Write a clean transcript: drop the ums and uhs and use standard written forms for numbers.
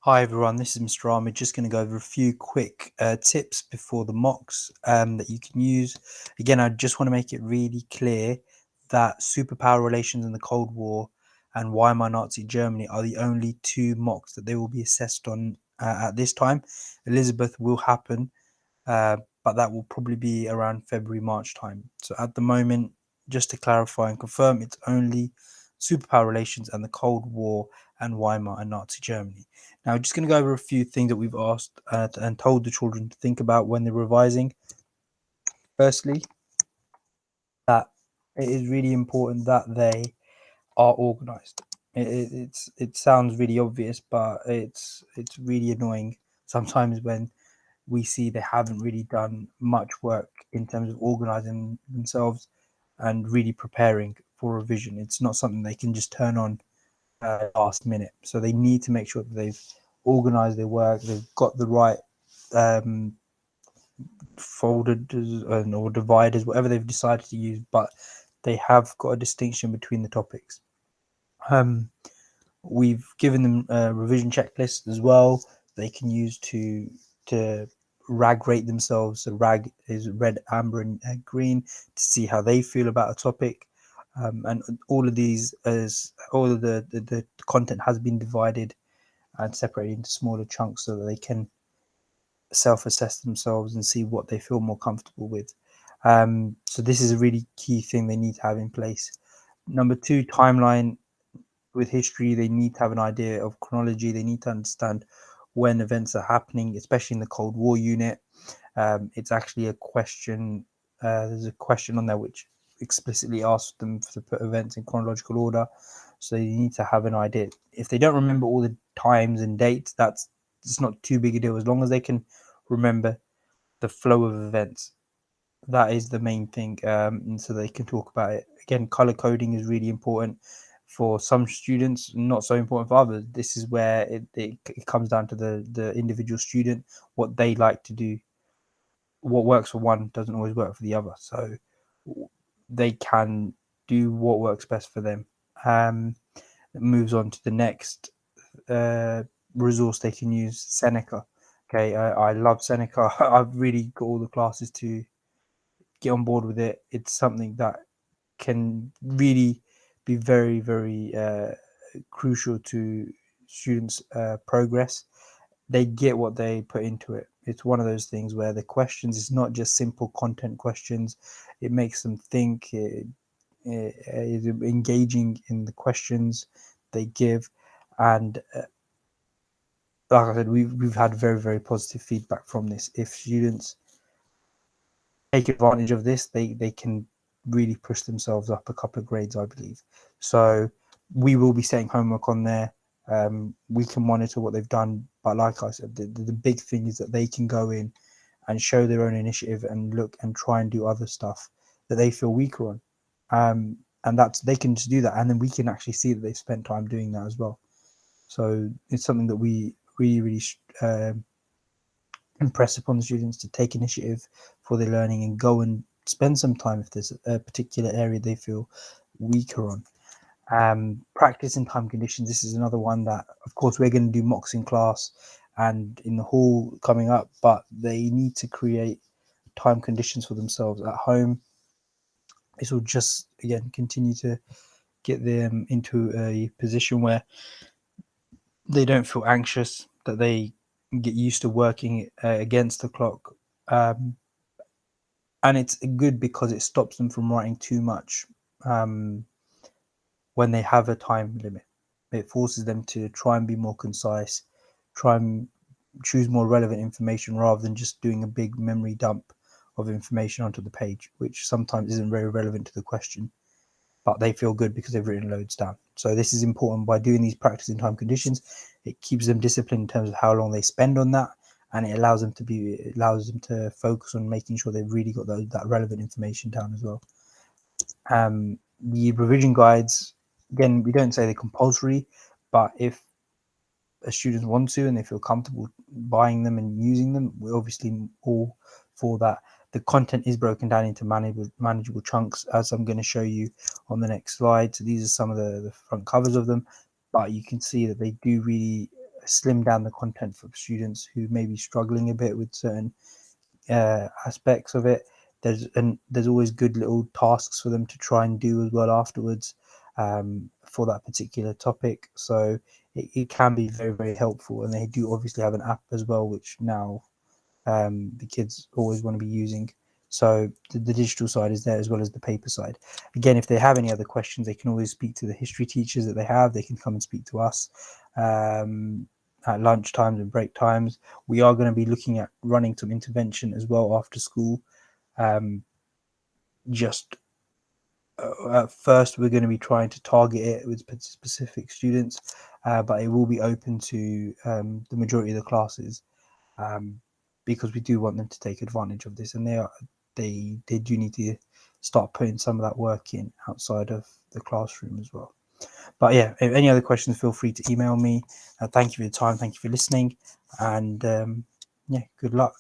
Hi everyone, this is Mr. Ahmed. Just going to go over a few quick tips before the mocks that you can use. Again, I just want to make it really clear that superpower relations in the Cold War and why my Nazi Germany are the only two mocks that they will be assessed on at this time. Elizabeth will happen, but that will probably be around February, March time. So at the moment, just to clarify and confirm, it's only superpower relations and the Cold War and Weimar and Nazi Germany. Now, I'm just going to go over a few things that we've asked and told the children to think about when they're revising. Firstly, that it is really important that they are organized. It sounds really obvious, but it's really annoying sometimes when we see they haven't really done much work in terms of organizing themselves and really preparing for revision. It's not something they can just turn on last minute. So they need to make sure that they've organized their work, they've got the right um, folded or dividers, whatever they've decided to use, but they have got a distinction between the topics. Um, we've given them a revision checklist as well. They can use to rag rate themselves. So rag is red, amber, and green to see how they feel about a topic. And all of these, as all of the content has been divided and separated into smaller chunks so that they can self-assess themselves and see what they feel more comfortable with. So this is a really key thing they need to have in place. Number two, timeline. With history, they need to have an idea of chronology. They need to understand when events are happening, especially in the Cold War unit. It's actually a question. There's a question on there which explicitly asks them to put events in chronological order. So you need to have an idea. If they don't remember all the times and dates, that's it's not too big a deal as long as they can remember the flow of events. That is the main thing, and so they can talk about it. Again, color coding is really important for some students, not so important for others. This is where it comes down to the individual student, what they like to do. What works for one doesn't always work for the other, so they can do what works best for them. It moves on to the next uh, resource they can use, Seneca. Okay, I love Seneca. I've really got all the classes to get on board with it. It's something that can really be very, very crucial to students' progress. They get what they put into it. It's one of those things where the questions is not just simple content questions. It makes them think. It is engaging in the questions they give, and like I said, we've had very, very positive feedback from this. If students take advantage of this, they can really push themselves up a couple of grades, I believe. So we will be setting homework on there. We can monitor what they've done, but like I said, the big thing is that they can go in and show their own initiative and look and try and do other stuff that they feel weaker on. And that's they can just do that, and then we can actually see that they've spent time doing that as well. So it's something that we really impress upon the students to take initiative for their learning and go and spend some time if there's a particular area they feel weaker on. Practice in time conditions. This is another one that, of course, we're going to do mocks in class and in the hall coming up, but they need to create time conditions for themselves at home. This will just, again, continue to get them into a position where they don't feel anxious, that they get used to working against the clock. Um, and it's good because it stops them from writing too much um, when they have a time limit. It forces them to try and be more concise, try and choose more relevant information rather than just doing a big memory dump of information onto the page, which sometimes isn't very relevant to the question, but they feel good because they've written loads down. So this is important. By doing these practice in time conditions, it keeps them disciplined in terms of how long they spend on that, and it allows them to focus on making sure they've really got that relevant information down as well. The revision guides, again, we don't say they're compulsory, but if a student want to and they feel comfortable buying them and using them, we're obviously all for that. The content is broken down into manageable chunks, as I'm going to show you on the next slide. So these are some of the front covers of them, but you can see that they do really slim down the content for students who may be struggling a bit with certain aspects of it. There's always good little tasks for them to try and do as well afterwards, for that particular topic. So it can be very, very helpful. And they do obviously have an app as well, which now the kids always want to be using. So the digital side is there as well as the paper side. Again, if they have any other questions, they can always speak to the history teachers that they have. They can come and speak to us at lunch times and break times. We are going to be looking at running some intervention as well after school. Just at first, we're going to be trying to target it with specific students, but it will be open to the majority of the classes, because we do want them to take advantage of this, and they do need to start putting some of that work in outside of the classroom as well. But yeah, if any other questions, feel free to email me. Thank you for your time. Thank you for listening, and yeah, good luck.